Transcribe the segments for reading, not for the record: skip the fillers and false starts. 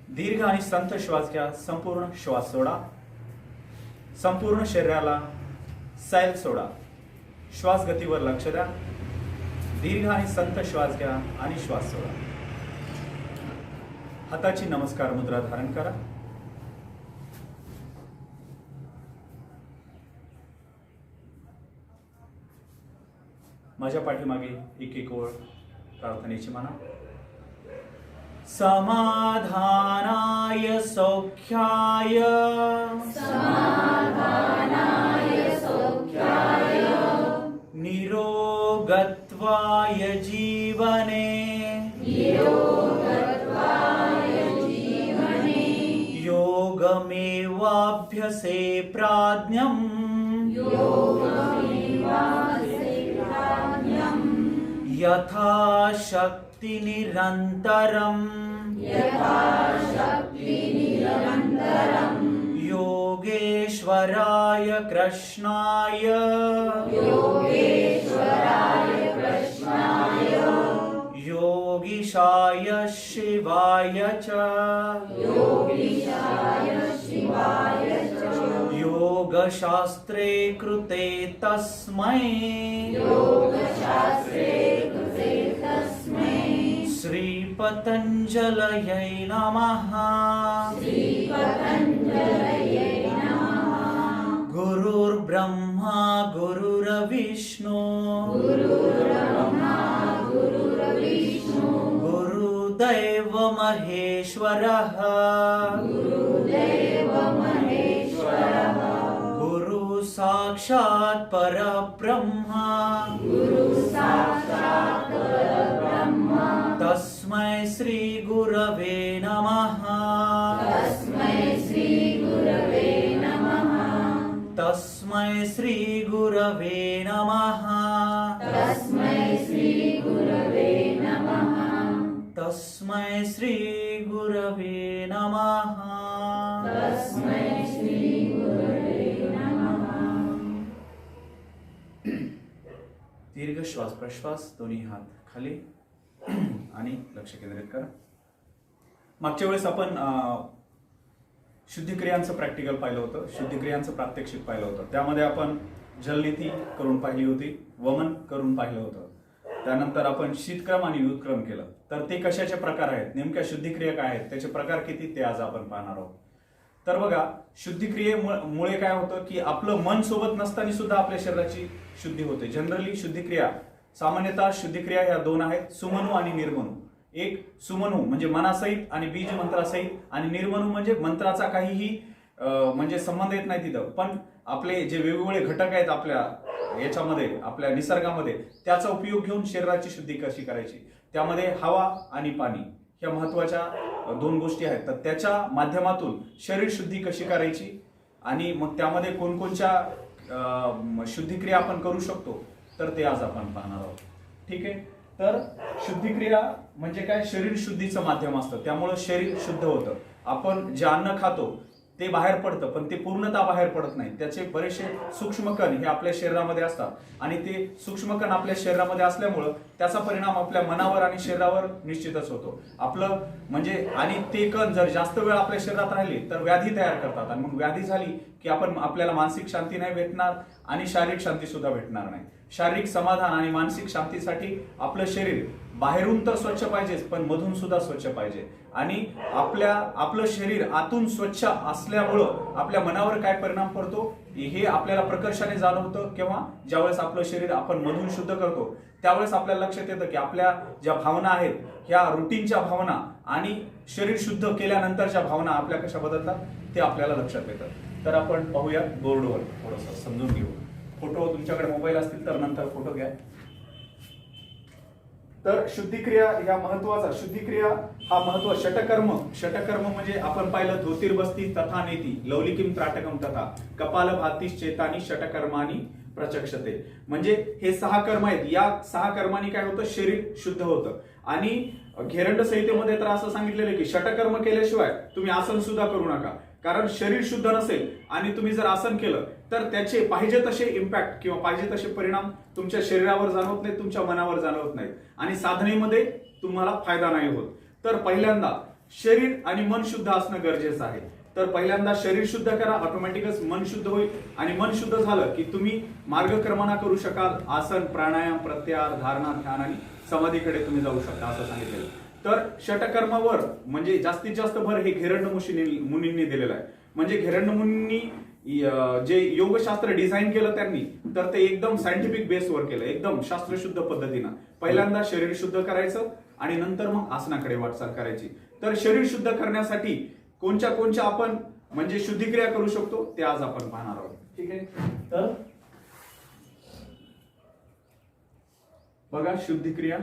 दीर्घ आणि संथ श्वास घ्या. संपूर्ण श्वास सोडा. संपूर्ण शरीराला सैल सोडा. श्वास गतीवर लक्ष द्या. दीर्घ आणि संथ श्वास घ्या आणि श्वास सोडा. हाताची नमस्कार मुद्रा धारण करा. माझ्या पाठीमागे एक एक ओळ प्रार्थनेची म्हणा. समाधानाय सौख्याय निरोगत्वाय जीवने योगमेवाभ्यसे प्राज्ञम् यथाशक्ति निरन्तरम् योगेश्वराय कृष्णाय योगीशाय शिवाय च योगशास्त्रे कृते तस्मै श्री पतंजलयै नमः. गुरुर्ब्रह्मा गुरुर्विष्णु गुरुदेव महेश्वरः गुरु साक्षात् परब्रह्मा तस्मै श्री गुरवे नमः. तस्मै श्री गुरवे नमः. तस्मै श्री गुरवे नमः. दीर्घ श्वास प्रश्वास. दोन्ही हात खाली आणि लक्ष केंद्रित करा. मागच्या वेळेस आपण शुद्धिक्रियांचं प्रॅक्टिकल पाहिलं होतं. शुद्धिक्रियांचं प्रात्यक्षिक पाहिलं होतं. त्यामध्ये आपण जलनीती करून पाहिली होती. वमन करून पाहिलं होतं. त्यानंतर आपण शीतक्रम आणि युद्धक्रम केलं. तर ते कशाचे प्रकार आहेत, नेमक्या शुद्धिक्रिया काय आहेत, त्याचे प्रकार किती, ते आज आपण पाहणार आहोत. तर बघा, शुद्धिक्रियेमुळे काय होतं की आपलं मन सोबत नसताना सुद्धा आपल्या शरीराची शुद्धी होते. जनरली शुद्धिक्रिया, सामान्यतः शुद्धिक्रिया ह्या दोन आहेत, सुमनू आणि निर्मनू. एक सुमनू म्हणजे मनासहित आणि बीज मंत्रासहित, आणि निर्मनू म्हणजे मंत्राचा काहीही म्हणजे संबंध येत नाही तिथं, पण आपले जे वेगवेगळे घटक आहेत आपल्या याच्यामध्ये, आपल्या निसर्गामध्ये, त्याचा उपयोग घेऊन शरीराची शुद्धी कशी करायची. त्यामध्ये हवा आणि पाणी ह्या महत्वाच्या दोन गोष्टी आहेत. तर त्याच्या माध्यमातून शरीर शुद्धी कशी करायची आणि मग त्यामध्ये कोणकोणच्या शुद्धिक्रिया आपण करू शकतो, तर ते आज आपण पाहणार आहोत. ठीक आहे. तर शुद्धिक्रिया म्हणजे काय, शरीर शुद्धीचं माध्यम असतं. त्यामुळं शरीर शुद्ध होतं. आपण जे अन्न खातो ते बाहेर पडतं, पण ते पूर्णतः बाहेर पडत नाही. त्याचे बरेचसे सूक्ष्मकण हे आपल्या शरीरामध्ये असतात, आणि ते सूक्ष्मकण आपल्या शरीरामध्ये असल्यामुळं त्याचा परिणाम आपल्या मनावर आणि शरीरावर निश्चितच होतो. आपलं म्हणजे, आणि ते कण जर जास्त वेळ आपल्या शरीरात राहिले तर व्याधी तयार करतात, आणि मग व्याधी झाली की आपल्याला मानसिक शांती नाही भेटणार आणि शारीरिक शांती सुद्धा भेटणार नाही. शारीरिक समाधान आणि मानसिक शांतीसाठी आपलं शरीर बाहेरून तर स्वच्छ पाहिजेच, पण मधून सुद्धा स्वच्छ पाहिजे. आणि आपलं शरीर आतून स्वच्छ असल्यामुळं आपल्या मनावर काय परिणाम पडतो हे आपल्याला प्रकर्षाने जाणवतं. केव्हा, ज्यावेळेस आपलं शरीर आपण मधून शुद्ध करतो, त्यावेळेस आपल्याला लक्षात येतं की आपल्या ज्या भावना आहेत, ह्या रुटीनच्या भावना आणि शरीर शुद्ध केल्यानंतरच्या भावना आपल्या कशा बदलतात ते आपल्याला लक्षात येतं. तर आपण पाहूया बोर्डवर, थोडंसं समजून घेऊ. फोटो तुमच्याकडे मोबाईल असतील तर नंतर फोटो घ्या. तर शुद्धिक्रिया ह्या महत्वाचा, शुद्धिक्रिया हा महत्व. षटकर्म म्हणजे आपण पाहिलं, धोतिर्बस्ती तथा नेती लौलिकीम त्राटकम तथा कपालभातीश चेतानी षटकर्मानी प्रचक्षते. म्हणजे हे 6 कर्म आहेत. या 6 कर्मांनी काय होतं, शरीर शुद्ध होतं. आणि घेरंड संहितेमध्ये तर असं सांगितलेलं की षटकर्म केल्याशिवाय तुम्ही आसन सुद्धा करू नका, कारण शरीर शुद्ध नसेल आणि तुम्ही जर आसन केलं तर त्याचे पाहिजे तसे इम्पॅक्ट किंवा पाहिजे तसे परिणाम तुमच्या शरीरावर जाणवत नाहीत, तुमच्या मनावर जाणवत नाहीत, आणि साधनेमध्ये तुम्हाला फायदा नाही होत. तर पहिल्यांदा शरीर आणि मन शुद्ध असणं गरजेचं आहे. तर पहिल्यांदा शरीर शुद्ध करा, ऑटोमॅटिकच मन शुद्ध होईल आणि मन शुद्ध झालं की तुम्ही मार्गक्रमणा करू शकाल. आसन, प्राणायाम, प्रत्याहार, धारणा, ध्यान आणि समाधीकडे तुम्ही जाऊ शकता असं सांगितलेलं. तर षटकर्मावर म्हणजे जास्तीत जास्त भर हे घेरंड मुनींनी दिलेलं आहे. म्हणजे घेरंड मुनींनी जे योगशास्त्र डिझाईन केलं त्यांनी, तर ते एकदम सायंटिफिक बेसवर केलं, एकदम शास्त्रशुद्ध पद्धतीनं. पहिल्यांदा शरीर शुद्ध करायचं आणि नंतर मग आसनाकडे वाटचाल करायची. तर शरीर शुद्ध करण्यासाठी कोणत्या आपण म्हणजे शुद्धिक्रिया करू शकतो ते आज आपण पाहणार आहोत. ठीक आहे. तर बघा शुद्धिक्रिया.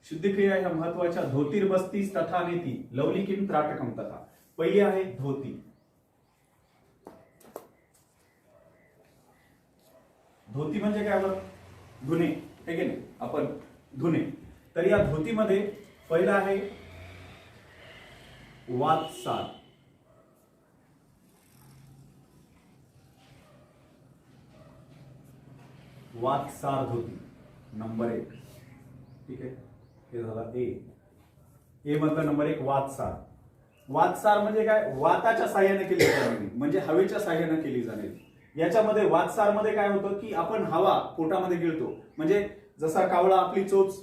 शुद्धिक्रिया ह्या महत्वाच्या. धोतीर्बस्तीस तथा नेती लवलिकीम त्राटकम तथा. पहिली आहे धोती. धोती म्हणजे काय बरं? धुणे, हे की नाही, आपण धुणे. तर या धोतीमध्ये पहिला आहे वातसार. वातसार धोती नंबर 1. ठीक आहे. हे झाला ए मधला नंबर 1 वातसार. वातसार म्हणजे काय? वाताच्या साह्याने केली जाणारी, म्हणजे हवेच्या साह्याने केली जाणारी. याच्यामध्ये वातसार मध्ये काय होतं की आपण हवा पोटामध्ये गिळतो, म्हणजे जसा कावळा आपली चोच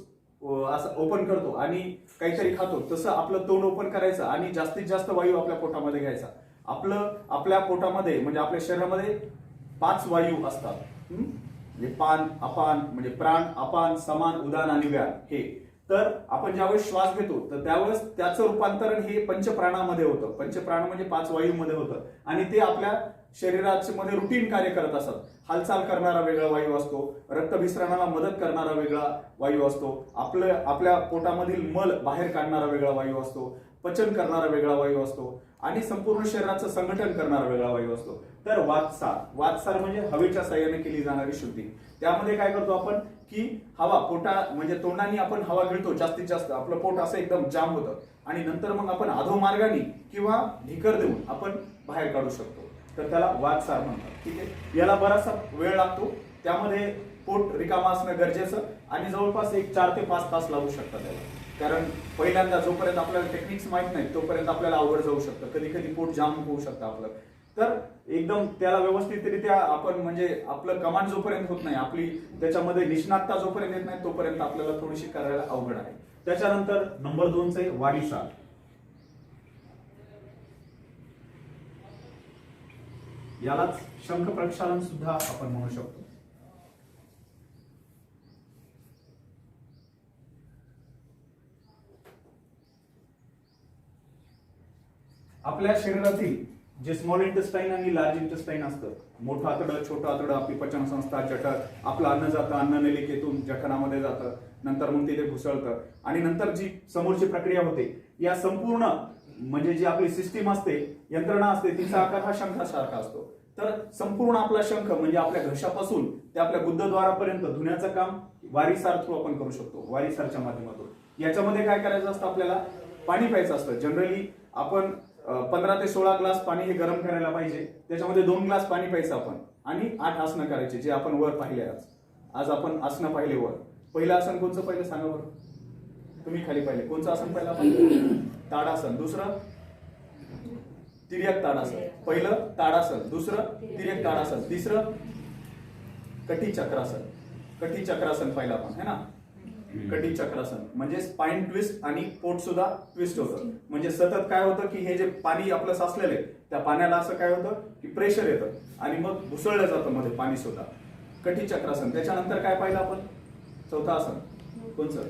असं ओपन करतो आणि काहीतरी खातो, तसं आपलं तोंड ओपन करायचं आणि जास्तीत जास्त वायू आपल्या पोटामध्ये घ्यायचा. आपल्या पोटामध्ये म्हणजे आपल्या शरीरामध्ये 5 वायू असतात. म्हणजे पान, अपान म्हणजे प्राण, अपान, समान, उदान आणि व्यान हे. तर आपण ज्यावेळेस श्वास घेतो तर त्यावेळेस त्याचं रूपांतरण हे पंचप्राणामध्ये होतं. पंचप्राण म्हणजे 5 वायूमध्ये होतं आणि ते आपल्या शरीराच्या मध्ये रुटीन कार्य करत असतात. हालचाल करणारा वेगळा वायू असतो, रक्तभिसरणाला मदत करणारा वेगळा वायू असतो, आपल्या पोटामधील मल बाहेर काढणारा वेगळा वायू असतो, पचन करणारा वेगळा वायू असतो आणि संपूर्ण शरीराचं संघटन करणारा वेगळा वायू असतो. तर वातसार म्हणजे हवेच्या साह्याने केली जाणारी शुद्धी. त्यामध्ये काय करतो आपण की हवा म्हणजे तोंडाने आपण हवा गिळतो जास्तीत जास्त, आपलं पोट असं एकदम जाम होतं आणि नंतर मग आपण अधोमार्गाने किंवा ढिकर देऊन आपण बाहेर काढू शकतो. तर त्याला वातसार म्हणतात. ठीक आहे. याला बराचसा वेळ लागतो, त्यामध्ये पोट रिकामा असणं गरजेचं आणि जवळपास 4 ते 5 तास लागू शकतात त्याला. कारण पहिल्यांदा जोपर्यंत आपल्याला टेक्निक्स माहित नाही तोपर्यंत आपल्याला अवघड जाऊ शकतं. कधी कधी पोट जाम होऊ शकतं आपलं. तर एकदम त्याला व्यवस्थितरित्या आपण म्हणजे आपलं कमांड जोपर्यंत होत नाही, आपली त्याच्यामध्ये निष्णातता जोपर्यंत येत नाही तोपर्यंत आपल्याला थोडीशी करायला अवघड आहे. त्याच्यानंतर नंबर 2 चे वारीसार. यालाच शंख प्रक्षालन सुद्धा आपण म्हणू शकतो. आपल्या शरीरातील जे स्मॉल इंटेस्टाईन आणि लार्ज इंटेस्टाईन असतं, मोठं आतडं, छोटं आतडं, आपली पचनसंस्था, जठर, आपलं अन्न जातं, अन्ननलिकेतून जठरामध्ये जातं, नंतर मग तिथे घुसळतं आणि नंतर जी समोरची प्रक्रिया होते, या संपूर्ण म्हणजे जी आपली सिस्टीम असते, यंत्रणा असते, तिचा आकार हा शंखासारखा असतो. तर संपूर्ण आपला शंख म्हणजे आपल्या घशापासून ते आपल्या गुद्धद्वारापर्यंत धुण्याचं काम वारीसार थ्रू आपण करू शकतो, वारीसारच्या माध्यमातून. याच्यामध्ये काय करायचं असतं? आपल्याला पाणी प्यायचं असतं. जनरली आपण 15 ते 16 ग्लास पाणी हे गरम करायला पाहिजे. त्याच्यामध्ये 2 ग्लास पाणी प्यायचं आपण आणि 8 आसनं करायचे, जे आपण वर पाहिले. आज आपण आसनं पाहिले वर. पहिलं आसन कोणचं पहिलं सांगा बरं? तुम्ही खाली पाहिले कोणचं आसन पहिलं आपण? ताडासन. दुसरं तिर्यक ताडासन. पहिलं ताडासन, दुसरं तिर्यक ताडासन, तिसरं कटी चक्रासन. कटी चक्रासन पाहिलं आपण, है ना? कटी चक्रासन म्हणजे स्पाइन ट्विस्ट आणि पोट सुद्धा ट्विस्ट होतं. म्हणजे सतत काय होतं की हे जे पाणी आपलं साचलेलं आहे त्या पाण्याला असं काय होतं की प्रेशर येतं आणि मग घुसळलं जातं मध्ये पाणी सुद्धा. कटी चक्रासन. त्याच्यानंतर काय पाहिलं आपण? चौथं आसन कोणचं?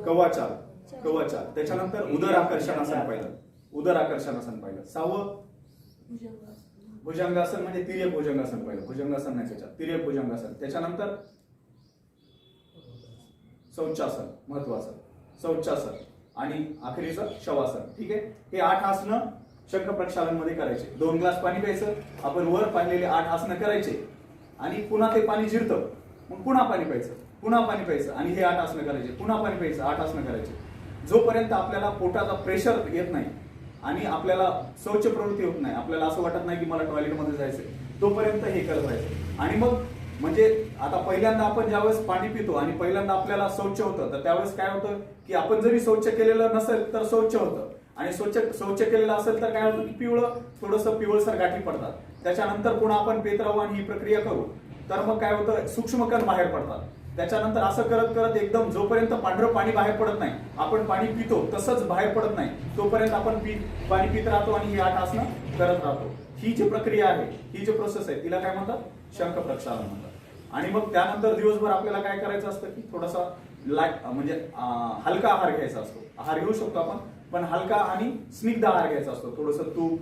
कवाचाल. कवाचाल. त्याच्यानंतर उदर आकर्षणासन पाहिलं. उदर आकर्षणासन पाहिलं. 6वं भुजंगासन म्हणजे तिर्यक भुजंगासन पाहिलं. भुजंगासन नाही त्याच्यात, तिर्यक भुजंगासन. त्याच्यानंतर शौचासन, महत्वाचं शौचासन आणि अखेरीचं शवासन. ठीक आहे. हे 8 आसनं शंख प्रक्षालन मध्ये करायचे. 2 ग्लास पाणी प्यायचं, आपण वर पाहिलेले 8 आसनं करायचे आणि पुन्हा ते पाणी जिरतं, मग पुन्हा पाणी प्यायचं, पुन्हा पाणी प्यायचं आणि हे 8 आसनं करायचे, पुन्हा पाणी प्यायचं, 8 आसनं करायचे. जोपर्यंत आपल्याला पोटाचा प्रेशर येत नाही आणि आपल्याला शौच प्रवृत्ती होत नाही, आपल्याला असं वाटत नाही की मला टॉयलेटमध्ये जायचंय, तोपर्यंत हे करत राहायचं. आणि मग म्हणजे आता पहिल्यांदा आपण ज्यावेळेस पाणी पितो आणि पहिल्यांदा आपल्याला शौच होतं, तर त्यावेळेस काय होतं की आपण जरी शौच केलेलं नसेल तर शौच होतं, आणि शौच केलेलं असेल तर काय होतं की थोडंसं पिवळसर गाठी पडतात. त्याच्यानंतर पुन्हा आपण पेत राहू आणि ही प्रक्रिया करू, तर मग काय होतं, सूक्ष्म कण बाहेर पडतात. त्याच्यानंतर असं करत करत एकदम जोपर्यंत पांढरं पाणी बाहेर पडत नाही, आपण पाणी पितो तसंच बाहेर पडत नाही, तोपर्यंत आपण पाणी पित राहतो आणि ही 8 आसनं करत राहतो. ही जी प्रक्रिया आहे, ही जी प्रोसेस आहे, तिला काय म्हणतात, शंख प्रक्षालन म्हणतात. आणि मग त्यानंतर दिवसभर आपल्याला काय करायचं असतं की थोडासा म्हणजे हलका आहार घ्यायचा असतो. आहार घेऊ शकतो आपण, पण हलका आणि स्निग्ध आहार घ्यायचा असतो. थोडंसं तूप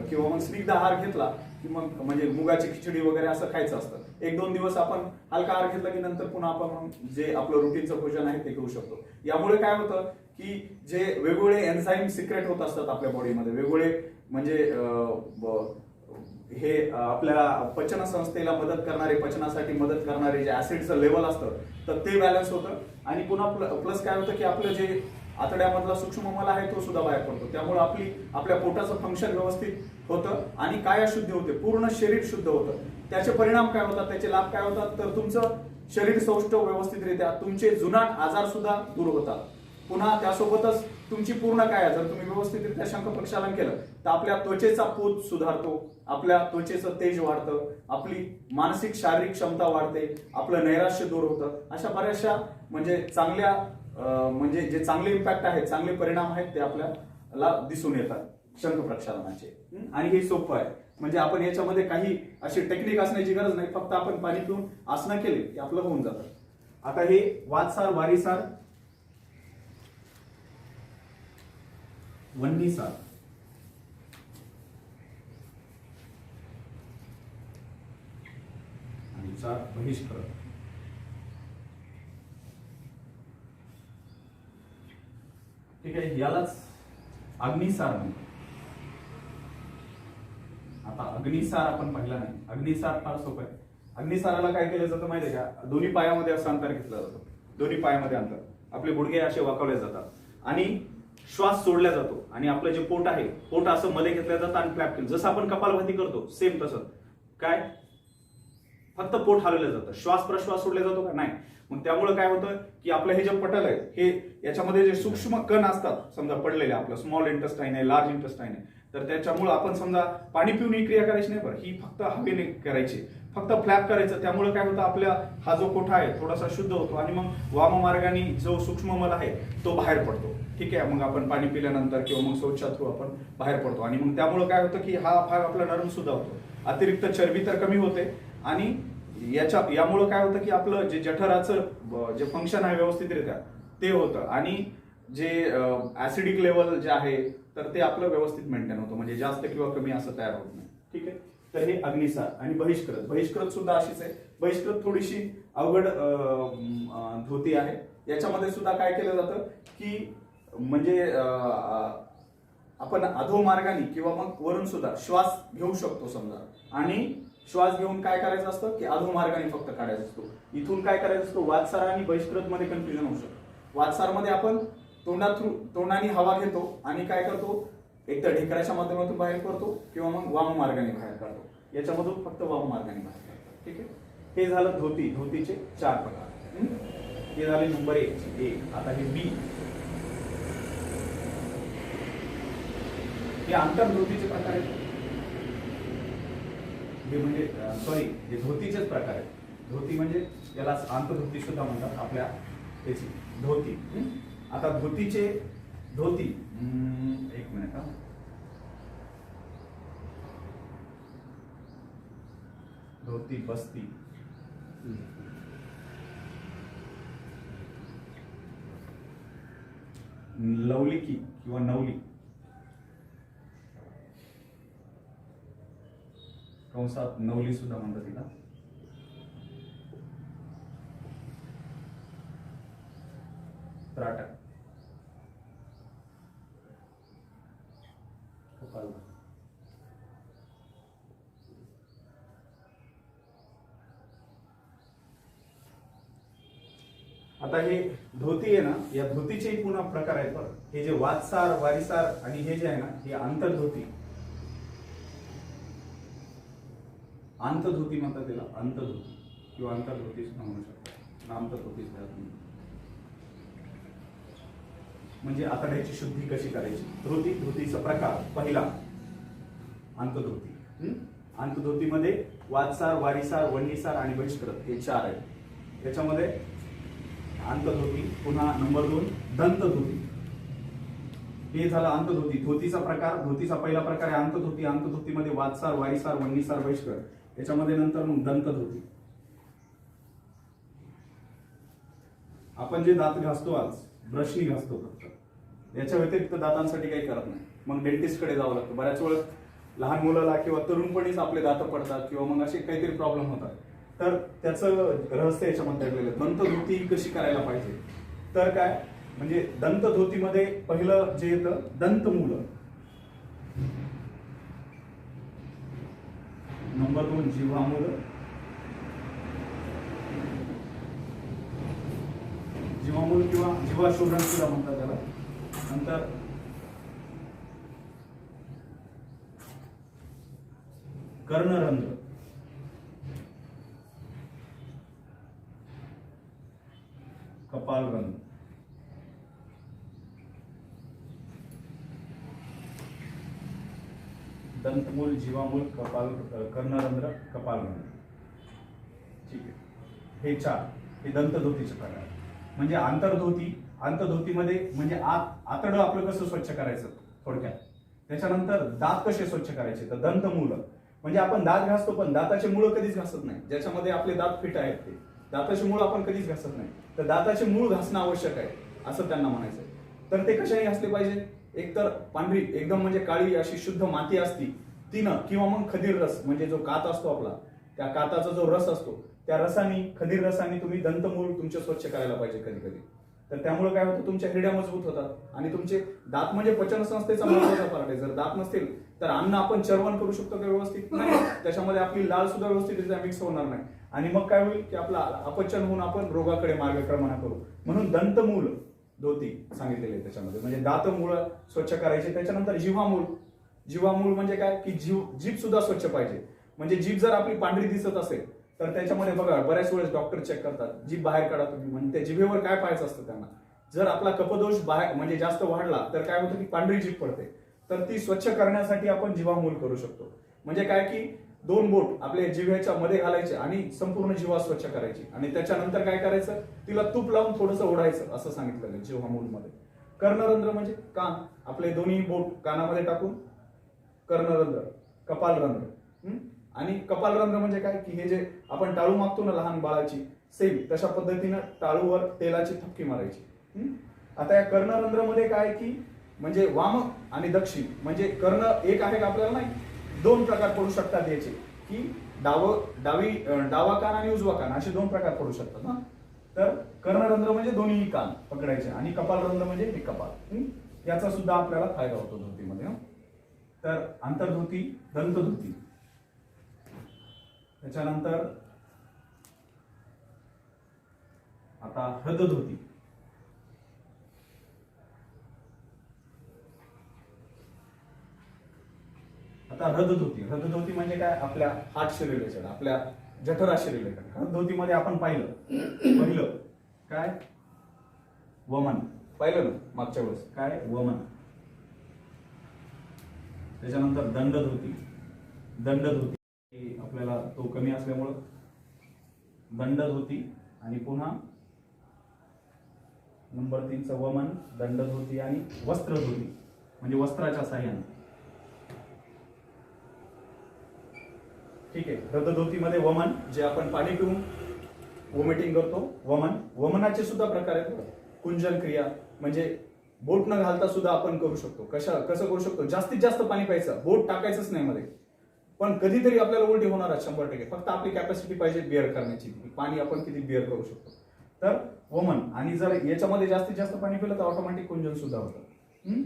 किंवा मग स्निग्ध आहार घेतला की मग म्हणजे मुगाची खिचडी वगैरे असं खायचं असतं. 1-2 दिवस आपण हलका आहार घेतला की नंतर पुन्हा आपण जे आपलं रुटीनचं भोजन आहे ते घेऊ शकतो. यामुळे काय होतं की जे वेगवेगळे एन्झाईम सिक्रेट होत असतात आपल्या बॉडीमध्ये, वेगवेगळे म्हणजे हे आपल्याला पचन संस्थेला मदत करणारे, पचनासाठी मदत करणारे जे ऍसिडचं लेवल असतं तर ते बॅलन्स होतं. आणि पुन्हा प्लस काय होतं की आपलं जे आतड्यामधला सूक्ष्म मल आहे तो सुद्धा बाहेर पडतो. त्यामुळे आपल्या पोटाचं फंक्शन व्यवस्थित होतं आणि काया शुद्ध होते, पूर्ण शरीर शुद्ध होतं. त्याचे परिणाम काय होतात, त्याचे लाभ काय होतात, तर तुमचं शरीर सौष्ठव व्यवस्थितरित्या, तुमचे जुनाट आजार सुद्धा दूर होतात. पुन्हा त्यासोबतच तुमची पूर्ण काया जर तुम्ही व्यवस्थितरित्या शंख प्रक्षालन केलं तर आपल्या त्वचेचा पोत सुधारतो, आपल्या त्वचेचं तेज वाढतं, आपली मानसिक शारीरिक क्षमता वाढते, आपलं नैराश्य दूर होतं. अशा बऱ्याचशा म्हणजे चांगल्या म्हणजे जे चांगले इम्पॅक्ट आहेत, चांगले परिणाम आहेत ते आपल्याला दिसून येतात शंख प्रक्षालनाचे. आणि हे सोपं आहे, म्हणजे आपण याच्यामध्ये काही अशी टेक्निक असण्याची गरज नाही, फक्त आपण पाणी पिऊन आसनं केले की आपलं होऊन जातं. आता हे वातसार, वारीसार, वन्नीसार, आणि चार बहिष्कर. ठीक आहे, यालाच अग्निसार म्हणतात. आता अग्निसार आपण पाहिला नाही. अग्निसार फार सोपं आहे. अग्निसाराला काय केलं जातं माहिती आहे का, दोन्ही पायामध्ये असं अंतर घेतलं जातं, दोन्ही पायामध्ये अंतर, आपले गुडघे असे वाकवले जातात आणि श्वास सोडला जातो. आणि आपलं जे पोट आहे, पोट असं मध्ये घेतलं जातं आणि फ्लॅप केलं, जसं आपण कपालभाती करतो सेम तसं. काय, फक्त पोट हलवलं जातं, श्वास प्रश्वास सोडला जातो का, नाही. मग त्यामुळे काय होतं की आपलं हे जे पटल आहे, हे याच्यामध्ये जे सूक्ष्म कण असतात समजा पडलेले, आपलं स्मॉल इंटेस्टाईन आहे, लार्ज इंटेस्टाईन आहे, तर त्याच्यामुळे आपण समजा पाणी पिऊन ही क्रिया करायची नाही बरं, ही फक्त हवेने करायची, फक्त फ्लॅप करायचं. त्यामुळे काय होतं, आपल्या हा जो कोठा आहे थोडासा शुद्ध होतो आणि मग वाममार्गाने जो सूक्ष्म मल आहे तो बाहेर पडतो. ठीक आहे, मग आपण पाणी पिल्यानंतर किंवा मग शौचा थ्रू आपण बाहेर पडतो. आणि मग त्यामुळे काय होतं की हा भाग आपला नरम सुद्धा होतो, अतिरिक्त चरबी तर कमी होते. आणि यामुळे काय होतं की आपलं जे जठराचं जे फंक्शन आहे व्यवस्थितरित्या ते होतं, आणि जे ऍसिडिक लेवल जे आहे तर ते आपलं व्यवस्थित मेंटेन होतं, म्हणजे जास्त किंवा कमी असं तयार होत नाही. ठीक आहे, तर हे अग्निसार. आणि बहिष्कृत, बहिष्कृत सुद्धा अशीच आहे. बहिष्कृत थोडीशी अवघड धोती आहे. याच्यामध्ये सुद्धा काय केलं जातं की म्हणजे आपण अधोमार्गाने किंवा मग वरून सुद्धा श्वास घेऊ शकतो समजा, आणि श्वास घेऊन काय करायचं असतं की अधोमार्गाने फक्त काढायचा असतो. इथून काय करायचं असतो, वातसार आणि बहिष्कृत मध्ये कन्फ्युजन होऊ शकतो. वातसार मध्ये आपण तोंडाने हवा घेतो आणि काय करतो, एक तर ढेकराच्या माध्यमातून बाहेर पडतो किंवा मग वाम मार्गाने बाहेर काढतो. याच्यामधून फक्त वाम मार्गाने बाहेर काढतो. ठीक आहे, हे झालं धोती. धोतीचे 4 प्रकार. हे झाले नंबर 1. आता हे बी, हे आंतरधोतीचे प्रकार आहेत. हे म्हणजे सॉरी, हे धोतीचेच प्रकार आहेत. धोती म्हणजे याला आंतरधोती सुद्धा म्हणतात, आपल्या याची धोती. आता धोती, एक मिनिट, धोती, बस्ती, लवलिकी किंवा नवली, कंसात नवली सुद्धा म्हणतात तिला. त्राटक, आता हे धोती आहे ना, या धोतीचे पुन्हा प्रकार आहेत बरं. हे जे वातसार, वारीसार आणि हे जे आहे ना, हे आंतरधोती. अंतधोती म्हणतात त्याला, अंतधोती. किंवा अंतर्धोती सुद्धा म्हणू शकता, अंतर्धोती सुद्धा तुम्ही. म्हणजे आतड्याची शुद्धी कशी करायची. धोतीचा प्रकार पहिला अंतधोती. अंतधोतीमध्ये वातसार, वारीसार, वंडीसार आणि बहिष्कृत हे 4 आहेत. त्याच्यामध्ये अंतधोती. पुन्हा नंबर 2 दंतधोती. हे झालं अंतधोती. धोतीचा प्रकार. धोतीचा पहिला प्रकार आहे अंतधोती. अंतधोतीमध्ये वातसार, वारीसार, वंडीसार, बहिष्कृत. त्याच्यामध्ये नंतर मग दंतधोती. आपण जे दात घासतो आज ब्रशनी घासतो फक्त, याच्या व्यतिरिक्त दातांसाठी काही करत नाही. मग डेंटिस्टकडे जावं लागतं. बऱ्याच वेळेस लहान मुलाला किंवा तरुणपणीच आपले दात पडतात किंवा मग असे काहीतरी प्रॉब्लेम होतात. तर त्याचं रहस्य याच्यामध्ये दडलेलं आहे. दंतधोती कशी करायला पाहिजे तर काय म्हणजे दंतधोतीमध्ये पहिलं जे येतं दंतमूल. नंबर 2 जिव्हामूल. जिव्हामूल किंवा जिव्हाशोधन सुद्धा म्हणतात त्याला. नंतर कर्णरंध्र. कपालरंध्र. दंतमूल, जीवामूल, कर्णरंध्र, कपालरंध्र. ठीक आहे. हे 4 हे दंतधोतीचे प्रकार. म्हणजे अंतर्धोतीमध्ये म्हणजे आतडं आपलं कसं स्वच्छ करायचं थोडक्यात. त्याच्यानंतर दात कसे स्वच्छ करायचे तर दंतमूल म्हणजे आपण दात घासतो पण दाताचे मूळ कधीच घासत नाही. ज्याच्यामध्ये आपले दात फिट आहेत ते दाताचे मूळ आपण कधीच घासत नाही. तर दाताचे मूळ घासणं आवश्यक आहे असं त्यांना म्हणायचंय. तर ते कशाने घासले पाहिजे. एकतर पांढरी एकदम म्हणजे काळी अशी शुद्ध माती असती तिनं किंवा मग खदीर रस म्हणजे जो कात असतो आपला त्या काताचा जो रस असतो त्या रसाने खदीर रसाने तुम्ही दंतमूळ तुमचे स्वच्छ करायला पाहिजे कधी कधी. तर त्यामुळे काय होतं तुमच्या हिरड्या मजबूत होतात आणि तुमचे दात म्हणजे पचन संस्थेचा महत्त्वाचा पार्ट आहे. जर दात नसतील तर अन्न आपण चर्वण करू शकतो का व्यवस्थित नाही. त्याच्यामध्ये आपली लाळ सुद्धा व्यवस्थितरित्या मिक्स होणार नाही आणि मग काय होईल की आपला अपचन होऊन आपण रोगाकडे मार्गक्रमण करू. म्हणून दंतमूल धोती सांगितलेले त्याच्यामध्ये म्हणजे दातमूळ स्वच्छ करायचे. त्याच्यानंतर जीवामूळ म्हणजे काय की जीभ सुद्धा स्वच्छ पाहिजे. म्हणजे जीभ जर आपली पांढरी दिसत असेल तर त्याच्यामध्ये बघा बऱ्याच वेळेस डॉक्टर चेक करतात जीभ बाहेर काढा तुम्ही म्हणजे त्या जिभेवर काय पाहायचं असतं त्यांना. जर आपला कफदोष बाहेर म्हणजे जास्त वाढला तर काय होतं की पांढरी जीभ पडते. तर ती स्वच्छ करण्यासाठी आपण जीवामूल करू शकतो. म्हणजे काय की 2 बोट आपल्या जिव्ह्याच्या मध्ये घालायचे आणि संपूर्ण जीवा स्वच्छ करायची आणि त्याच्यानंतर काय करायचं तिला तूप लावून थोडंसं ओढायचं असं सांगितलं जीवामूल मध्ये. कर्णरंध्र म्हणजे कान आपले दोन्ही बोट कानामध्ये टाकून कर्णरंध्र. कपालरंध्र आणि कपालरंध्र म्हणजे काय की हे जे आपण टाळू मागतो ना लहान बाळाची सेम तशा पद्धतीनं टाळूवर तेलाची थपकी मारायची. आता या कर्णरंध्रमध्ये काय की म्हणजे वाम आणि दक्षिण म्हणजे कर्ण एक आहे का आपल्याला नाही 2 प्रकार पडू शकतात याचे की डावा कान आणि उजवा कान असे 2 प्रकार पडू शकतात ना. तर कर्णरंध्र म्हणजे दोन्ही कान पकडायचे आणि कपालरंध्र म्हणजे हे कपाल. याचा सुद्धा आपल्याला फायदा होतो धोतीमध्ये. तर अंतर्धोती दंतधोती. त्याच्यानंतर आता हृदधोती. आता हृदधोती म्हणजे काय आपल्या हार्टशी रिलेटेड आपल्या जठराशी रिलेटेड. हृदधोतीमध्ये आपण पहिलं काय वमन पाहिलं ना मागच्या वेळेस काय वमन. त्याच्यानंतर दंडधोती आपल्याला तो कमी असल्यामुळं दंडधोती आणि पुन्हा नंबर 3 वमन दंडधोती आणि वस्त्रधोती म्हणजे वस्त्राच्या साह्याने. ठीक आहे. हृदधोतीमध्ये वमन जे आपण पाणी पिऊन वॉमिटिंग करतो वमनाचे सुद्धा प्रकार आहेत. कुंजन क्रिया म्हणजे बोट न घालता सुद्धा आपण करू शकतो. कसं करू शकतो जास्तीत जास्त पाणी प्यायचं बोट टाकायचंच नाही मध्ये. पण कधीतरी आपल्याला उलटी होणार 100%. फक्त आपली कॅपॅसिटी पाहिजे बिअर करण्याची पाणी आपण किती बिअर करू शकतो. तर वमन आणि जर याच्यामध्ये जास्तीत जास्त पाणी पिलं तर ऑटोमॅटिक कुंजन सुद्धा होतं.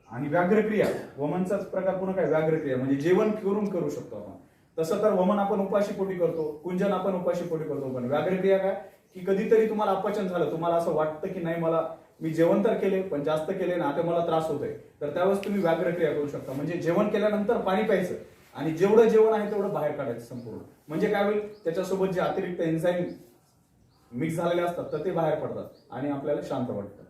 आणि व्याघ्रक्रिया वमनचाच प्रकार पुन्हा काय व्याघ्रक्रिया म्हणजे जेवण करून करू शकतो आपण. तसं तर वमन आपण उपाशीपोटी करतो कुंजन आपण उपाशीपोटी करतो. पण व्याघ्रक्रिया काय की कधीतरी तुम्हाला अपचन झालं तुम्हाला असं वाटतं की नाही मला मी जेवण तर केले पण जास्त केले ना आता मला त्रास होतोय तर त्यावेळेस तुम्ही व्याघ्रक्रिया करू शकता. म्हणजे जेवण केल्यानंतर पाणी प्यायचं आणि जेवढं जेवण आहे तेवढं बाहेर काढायचं संपूर्ण. म्हणजे काय होईल, त्याच्यासोबत जे अतिरिक्त एन्झाईम मिक्स झालेले असतात तर ते बाहेर पडतात आणि आपल्याला शांत वाटतं.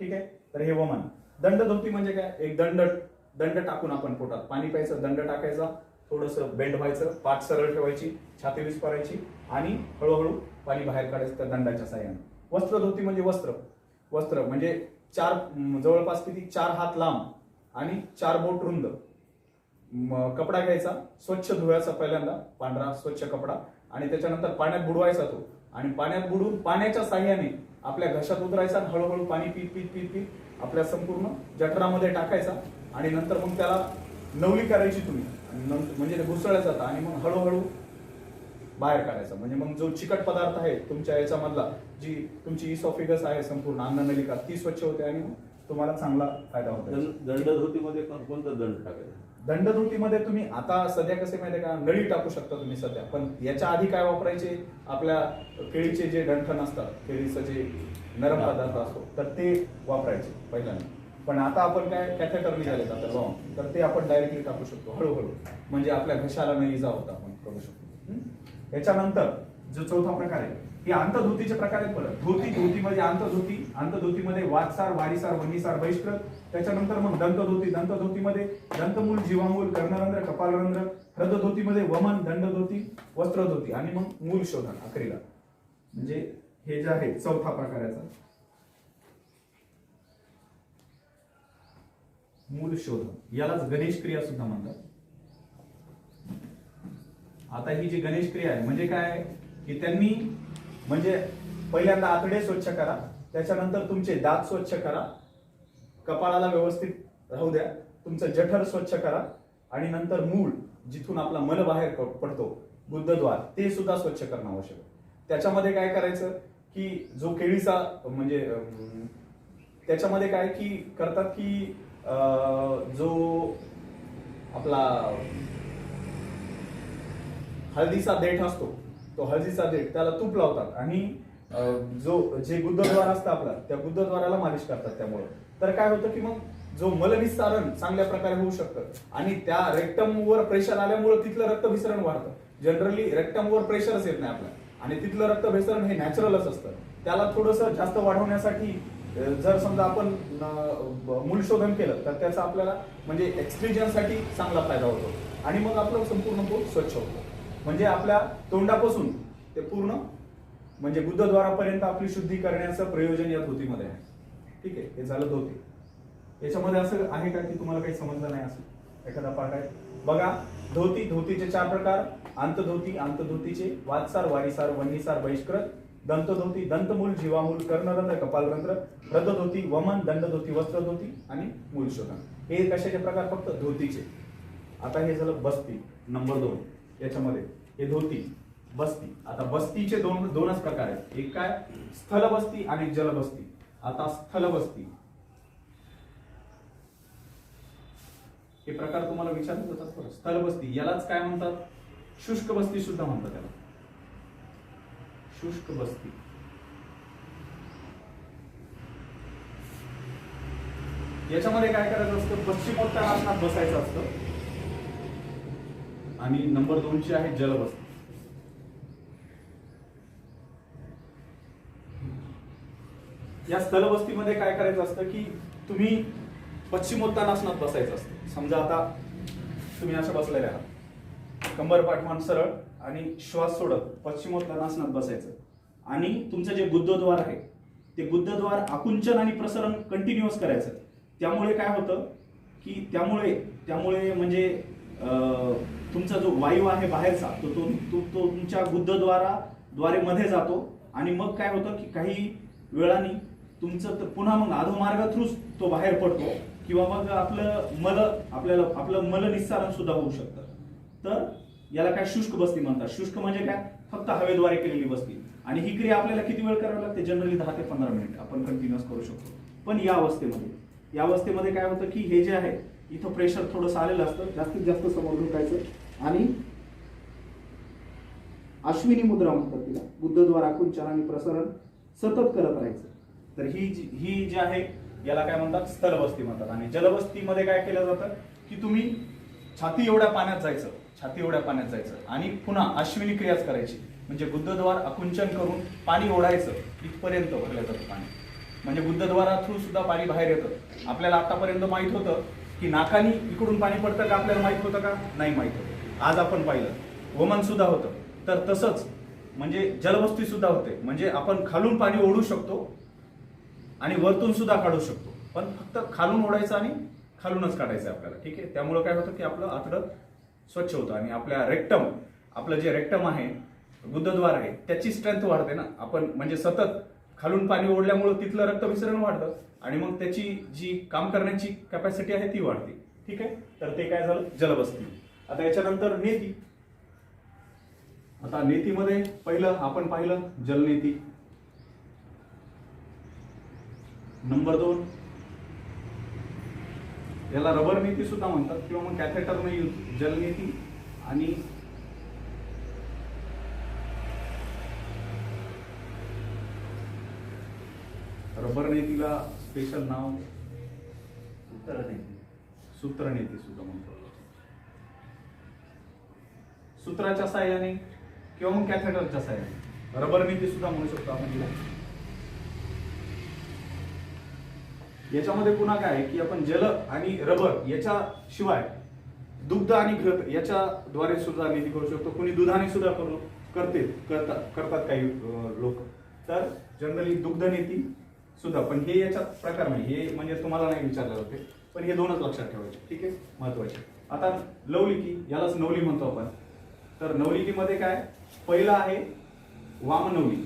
ठीक आहे. तर हे वमन. दंडधोती म्हणजे काय, एक दंड टाकून आपण पोटात पाणी प्यायचं, दंड टाकायचा, थोडंसं बेंड व्हायचं, पाठ सरळ ठेवायची, छाती विस्फारायची आणि हळूहळू पाणी बाहेर काढायचं त्या दंडाच्या साह्याने. वस्त्रधोती म्हणजे वस्त्र म्हणजे जवळपास किती 4 हात लांब आणि 4 बोट रुंद कपडा घ्यायचा, स्वच्छ धुवायचा पहिल्यांदा, पांढरा स्वच्छ कपडा, आणि त्याच्यानंतर पाण्यात बुडवायचा तो, आणि पाण्यात बुडून पाण्याच्या साह्याने आपल्या घशात उतरायचा आणि हळूहळू पाणी पीत आपल्या संपूर्ण जठरामध्ये टाकायचा, आणि नंतर मग त्याला नवली करायची तुम्ही, म्हणजे ते घुसळलं जातं, आणि मग हळूहळू बाहेर काढायचा. म्हणजे मग जो चिकट पदार्थ आहे तुमच्या याच्यामधला, जी तुमची इसॉफिगस आहे संपूर्ण अन्ननलिका, ती स्वच्छ होते आणि मग तुम्हाला चांगला फायदा होतो. दंडधोतीमध्ये कोणता दंड टाकायचा? दंडधोतीमध्ये तुम्ही आता सध्या कसे माहितीये का, नळी टाकू शकता तुम्ही सध्या, पण याच्या आधी काय वापरायचे, आपल्या केळीचे जे डंठण असतात, केळीचं जे नरम पदार्थ असतो तर ते वापरायचे पहिल्यांदा. पण आता आपण काय कॅथेटर निघालेत आता लॉंग, तर ते आपण डायरेक्टली टाकू शकतो हळूहळू, म्हणजे आपल्या घशाला न इजा होता आपण करू शकतो. याच्यानंतर जो चौथा प्रकार आहे, हे अंतधोतीचे प्रकार आहेत. परत धोतीमध्ये अंतधोतीमध्ये वातसार, वारीसार, वन्नीसार, बहिष्कृत. त्याच्यानंतर मग दंतधोतीमध्ये दंतमूल, जीवामूल, कर्णरंध्र, कपालरंध्र. हृदधोतीमध्ये वमन, दंडधोती, वस्त्रधोती, आणि मग मूल शोधन अखेरीला. म्हणजे हे जे आहे चौथा प्रकार याचा, मूल शोधन. यालाच गणेश क्रिया सुद्धा म्हणतात. आता ही जी गणेश क्रिया आहे म्हणजे काय, की त्यांनी म्हणजे पहिल्यांदा आतडे स्वच्छ करा, त्याच्यानंतर तुमचे दात स्वच्छ करा, कपाळाला व्यवस्थित राहू द्या, तुमचं जठर स्वच्छ करा, आणि नंतर मूळ जिथून आपला मल बाहेर पडतो, गुद्धद्वार, ते सुद्धा स्वच्छ करणं आवश्यक आहे. त्याच्यामध्ये काय करायचं की जो केळीचा म्हणजे त्याच्यामध्ये काय की करतात की जो आपला हळदीचा देठ असतो, तो हळदीचा देठ त्याला तूप लावतात, आणि जे गुद्धद्वार असतं आपला, त्या गुद्धद्वाराला मालिश करतात. त्यामुळे तर काय होतं की मग जो मलनिस्सारण चांगल्या प्रकारे होऊ शकतं, आणि त्या रेक्टमवर प्रेशर आल्यामुळे तिथलं रक्तभिसरण वाढतं. जनरली रेक्टमवर प्रेशरच येत नाही आपल्या, आणि तिथलं रक्तभिसरण हे नॅचरलच असतं. त्याला थोडंसं जास्त वाढवण्यासाठी जर समजा आपण मूलशोधन केलं तर त्याचा आपल्याला म्हणजे एक्सट्रिजनसाठी चांगला फायदा होतो, आणि मग आपलं संपूर्ण पोट स्वच्छ होतं. म्हणजे आपल्या तोंडापासून ते पूर्ण म्हणजे गुद्धद्वारापर्यंत आपली शुद्धी करण्याचं प्रयोजन या धोतीमध्ये आहे. ठीक आहे, हे झालं धोती. याच्यामध्ये असं आहे का की तुम्हाला काही समजलं नाही असं एखादा पाठ आहे बघा. धोतीचे 4 प्रकार: अंतधोतीचे वातसार, वारीसार, वन्नीसार, बहिष्कृत. दंतधोती दंतमूल, जीवामूल, कर्णरंध्र, कपालरंध्र. हृदधोती वमन, दंडधोती, वस्त्रधोती, आणि मूलशोधन. हे कशाचे प्रकार? फक्त धोतीचे. आता हे झालं बस्ती नंबर 2. याच्यामध्ये हे धोती, बस्ती. आता बस्तीचे दोनच प्रकार आहेत, एक काय स्थलबस्ती आणि जलबस्ती. आता स्थलबस्ती हे प्रकार तुम्हाला विचारले जातात. स्थलबस्ती यालाच काय म्हणतात? शुष्क बस्ती सुद्धा म्हणतात त्याला, शुष्क बस्ती. याच्यामध्ये काय करायचं असतं? पश्चिमोत्तरासनात बसायचं असतं. आणि नंबर 2 ची आहे जलबस्ती. या स्थलबस्तीमध्ये काय करायचं असतं की तुम्ही पश्चिमोत्तानासनात बसायचं असतं. समजा आता तुम्ही असं बसलेले आहात, कंबर पाठमान सरळ आणि श्वास सोडत पश्चिमोत्तानासनात बसायचं, आणि तुमचं जे गुद्धद्वार आहे ते गुद्धद्वार आकुंचन आणि प्रसरण कंटिन्युअस करायचं. त्यामुळे काय होतं की त्यामुळे म्हणजे तुमचा जो वायू आहे बाहेरचा तो तुमच्या गुद्धद्वारे मध्ये जातो, आणि मग काय होतं की काही वेळाने तुमचं पुन्हा मग अधोमार्ग थ्रूच तो बाहेर पडतो, किंवा मग आपलं मल निस्सारण सुद्धा होऊ शकतं. तर याला काय शुष्क बस्ती म्हणतात. शुष्क म्हणजे काय? फक्त हवेद्वारे केलेली बस्ती. आणि ही क्रिया आपल्याला किती वेळ करावी लागते? जनरली 10 ते 15 मिनिट आपण कंटिन्युअस करू शकतो. पण या अवस्थेमध्ये काय होतं की हे जे आहे इथं प्रेशर थोडंसं आलेलं असतं, जास्तीत जास्त समोर झुकायचं, आणि अश्विनी मुद्रा म्हणतात तिला, गुद्धद्वार आकुंचन आणि प्रसरण सतत करत राहायचं. तर ही जी आहे याला काय म्हणतात? स्थलबस्ती म्हणतात. आणि जलबस्तीमध्ये काय केलं जातं की तुम्ही छाती एवढ्या पाण्यात जायचं, छाती एवढ्या पाण्यात जायचं आणि पुन्हा अश्विनी क्रियाच करायची, म्हणजे गुद्धद्वार आकुंचन करून पाणी ओढायचं, इथपर्यंत भरलं जातं पाणी. म्हणजे गुद्धद्वारा थ्रू सुद्धा पाणी बाहेर येतं. आपल्याला आतापर्यंत माहित होतं की नाकानी इकडून पाणी पडतं का, आपल्याला माहित होतं का, नाही माहित होतं. आज आपण पाहिलं वमन सुद्धा होतं. तर तसंच म्हणजे जलवस्ती सुद्धा होते, म्हणजे आपण खालून पाणी ओढू शकतो आणि वरतून सुद्धा काढू शकतो, पण फक्त खालून ओढायचं आणि खालूनच काढायचं आपल्याला. ठीक आहे. त्यामुळं काय होतं की आपलं आतडं स्वच्छ होतं आणि आपल्या रेक्टम, आपलं जे रेक्टम आहे, गुद्धद्वार आहे, त्याची स्ट्रेंथ वाढते ना. आपण म्हणजे सतत खालून पाणी ओढल्यामुळं तिथलं रक्तविसरण वाढतं आणि मग त्याची जी काम करण्याची कॅपॅसिटी आहे ती वाढते. ठीक आहे. तर ते काय झालं, जलबस्ती. आता याच्यानंतर नेती. आता नेतीमध्ये पहिलं आपण पाहिलं जलनेती. नंबर 2 याला रबर नेती सुद्धा म्हणतात किंवा मग कॅथेटर न यूज, जलनेती आणि रबर नेतीला स्पेशल नाव सूत्रनेती सुद्धा म्हणतात. सूत्राच्या साहाय्याने किंवा मग कॅथेटरच्या साहाय्याने रबर नेती सुद्धा म्हणू शकतो आपण तिला. याच्यामध्ये पुन्हा काय आहे की आपण जल आणि रबर याच्याशिवाय दुग्ध आणि घृत याच्याद्वारे सुद्धा नेती करू शकतो. कोणी दुधाने सुद्धा करतात काही लोक. तर जनरली दुग्ध नेती सुद्धा, पण हे याच्यात प्रकार नाही, हे म्हणजे तुम्हाला नाही विचारले होते, पण हे दोनच लक्षात ठेवायचे. ठीक आहे, महत्वाचे. आता लवलिकी, यालाच नवली म्हणतो आपण. तर नवलिकीमध्ये काय, पहिला आहे वामनवली.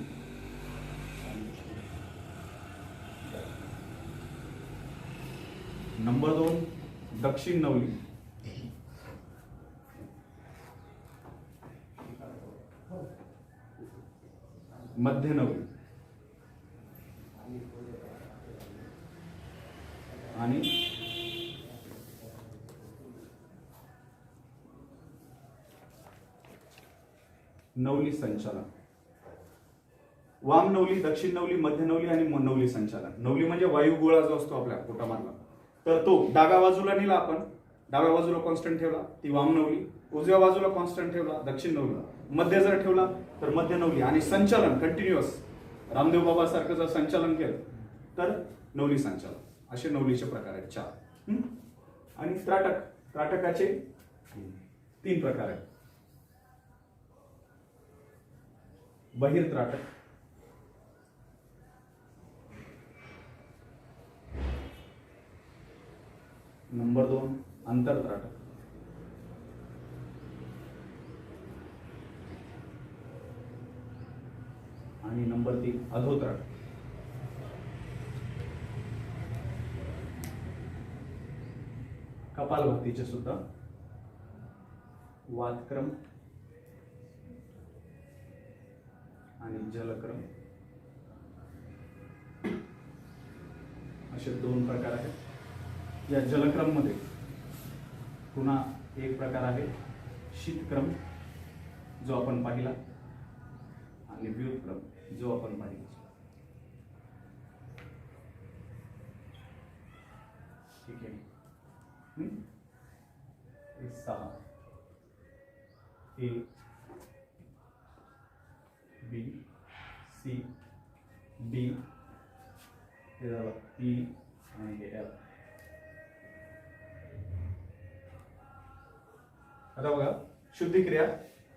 नंबर 2 दक्षिण नवली. मध्य नवली आणि नवली संचालन. वाम नवली, दक्षिण नवली, मध्य नवली आणि नवली संचालन. नवली म्हणजे वायू गोळा जो असतो आपल्या पोटामधला, तर तो डाव्या बाजूला नेला आपण, डाव्या बाजूला कॉन्स्टंट ठेवला ती वाम नवली, उजव्या बाजूला कॉन्स्टंट ठेवला दक्षिण नवली, मध्ये जर ठेवला तर मध्य नवली. आणि संचालन कंटिन्युअस रामदेव बाबा सारखं जर संचालन केलं तर नवली संचालन. असे नवलीचे प्रकार आहेत 4. आणि त्राटक, त्राटकाचे 3 प्रकार आहेत. बहिर त्राटक, नंबर 2 अंतर त्राटक, आणि नंबर 3 अधोत्राटक. कपालभातीचे सुद्धा वातक्रम आणि जलक्रम असे 2 प्रकार आहेत. या जलक्रम मध्ये पुन्हा एक प्रकार आहे शीतक्रम जो आपण पाहिला आणि व्युत्क्रम जो आपण पाहिला. ठीक आहे. 6 A B C D हे झालं E आणि हे F. आता बघा शुद्धिक्रिया.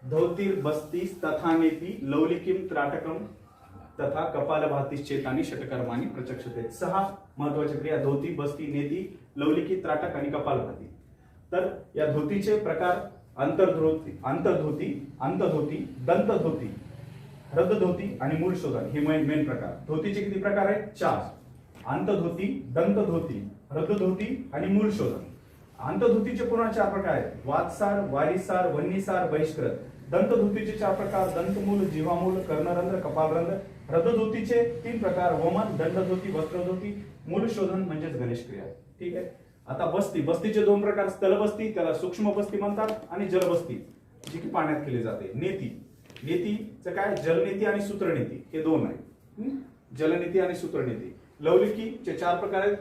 धौतीर बस्तीस तथा नेती लवलिकीम त्राटकम तथा कपालभातीश्चेतानी षटकर्मानी प्रचक्षते. 6 महत्वाच्या क्रिया: धोती, बस्ती, नेती, लवलिकी, त्राटक आणि कपालभाती. तर या धोतीचे प्रकार अंतर्धोती, अंतधोती, दंतधोती, हृदधोती आणि मूलशोधन हे मेन प्रकार. धोतीचे किती प्रकार आहेत? 4. अंतधोती, दंतधोती, हृदधोती आणि मूलशोधन. अंतधोतीचे पुन्हा 4 प्रकार आहेत: वातसार, वारीसार, वन्नीसार, बहिष्कृत. दंतधोतीचे 4 प्रकार: दंतमूल, जीवामूल, कर्णरंध्र, कपालरंध्र. हृदधोतीचे 3 प्रकार: वमन, दंडधोती, वस्त्रधोती, मूलशोधन म्हणजेच गणेश क्रिया. ठीक आहे. आता बस्ती, बस्तीचे 2 प्रकार: स्थलबस्ती, त्याला सूक्ष्म बस्ती म्हणतात, आणि जलबस्ती जी की पाण्यात केली जाते. नेती, नेतीचं काय, जलनेती आणि सूत्रनेती हे 2 आहेत. जलनेती आणि सूत्रनेती. लवलिकीचे 4 प्रकार आहेत: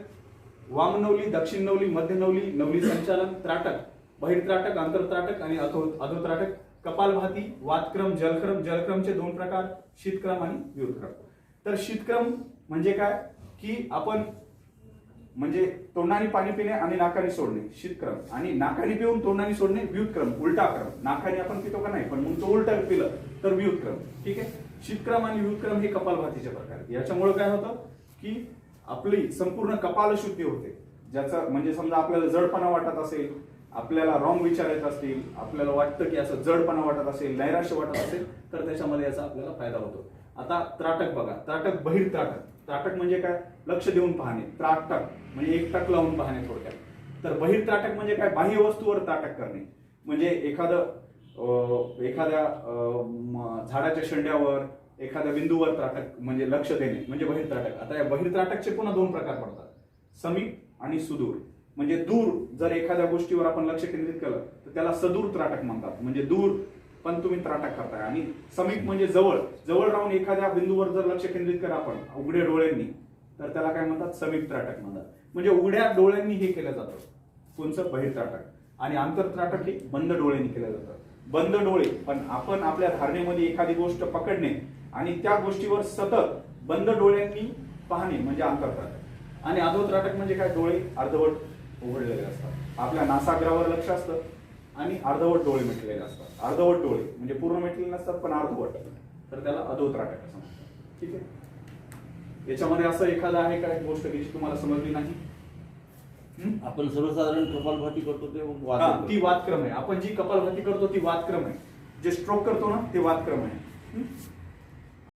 वामनवली, दक्षिण नवली, मध्य नवली, नवली संचालन, त्राटक बहिर्त्राटक, अंतरत्राटक आणि अधोत्राटक. कपालभाती, वातक्रम, जलक्रम. जलक्रमचे 2 प्रकार, शीतक्रम आणि व्युत्क्रम. तर शीतक्रम म्हणजे काय की आपण म्हणजे तोंडाने पाणी पिणे आणि नाकाने सोडणे, शीतक्रम. आणि नाकाने पिऊन तोंडाने सोडणे, व्युत्क्रम, उलटा क्रम. नाकाने आपण पितो का नाही, पण मग तो उलटा पिलं तर व्युत्क्रम. ठीक आहे. शीतक्रम आणि व्युत्क्रम हे कपालभातीचे प्रकार. याच्यामुळे काय होतं की आपली संपूर्ण कपाल शुद्धी होते. ज्याचा म्हणजे समजा आपल्याला जडपणा वाटत असेल, आपल्याला रॉंग विचार येत असतील, आपल्याला वाटतं की असं जडपणा वाटत असेल, नैराश्य वाटत असेल, तर त्याच्यामध्ये याचा आपल्याला फायदा होतो. आता त्राटक बघा. त्राटक, बहिर्त्राटक. त्राटक म्हणजे काय, लक्ष देऊन पाहणे. त्राटक म्हणजे एक टक लावून पाहणे थोडक्यात. तर बहिर्त्राटक म्हणजे काय, बाह्य वस्तूवर त्राटक करणे. म्हणजे एखाद्या झाडाच्या शेंड्यावर, एखाद्या बिंदूवर त्राटक म्हणजे लक्ष देणे म्हणजे बहिर्त्राटक. आता या बहिर्त्राटकचे पुन्हा 2 प्रकार पडतात, समीप आणि सुदूर. म्हणजे दूर जर एखाद्या गोष्टीवर आपण लक्ष केंद्रित केलं तर त्याला सदूर त्राटक म्हणतात. म्हणजे दूर पण तुम्ही त्राटक करताय. आणि समीप म्हणजे जवळ जवळ राहून एखाद्या बिंदूवर जर लक्ष केंद्रित करा आपण उघड्या डोळ्यांनी, तर त्याला काय म्हणतात, समीप त्राटक म्हणतात. म्हणजे उघड्या डोळ्यांनी हे केलं जातं कोणचं, बहिर्त्राटक. आणि आंतरत्राटक हे बंद डोळ्यांनी केलं जातं. बंद डोळे, पण आपण आपल्या धारणेमध्ये एखादी गोष्ट पकडणे आणि त्या गोष्टीवर सतत बंद डोळ्यांनी पाहणे म्हणजे आंतरत्राटक. आणि अधोत्राटक म्हणजे काय, डोळे अर्धवट उघडलेले असतात, आपल्या नासाग्रावर लक्ष असतं आणि अर्धवट डोळे मिटलेले असतात. अर्धवट डोळे म्हणजे पूर्ण मिटलेले नसतात पण अर्धवट, तर त्याला अधोत्राटक असं म्हणतात. ठीक आहे. याच्यामध्ये असं एखादं आहे काय गोष्ट की जी तुम्हाला समजली नाही? आपण सर्वसाधारण कपालभाती करतो ते ती वातक्रम आहे. आपण जी कपालभाती करतो ती वातक्रम आहे. जे स्ट्रोक करतो ना ते वातक्रम आहे.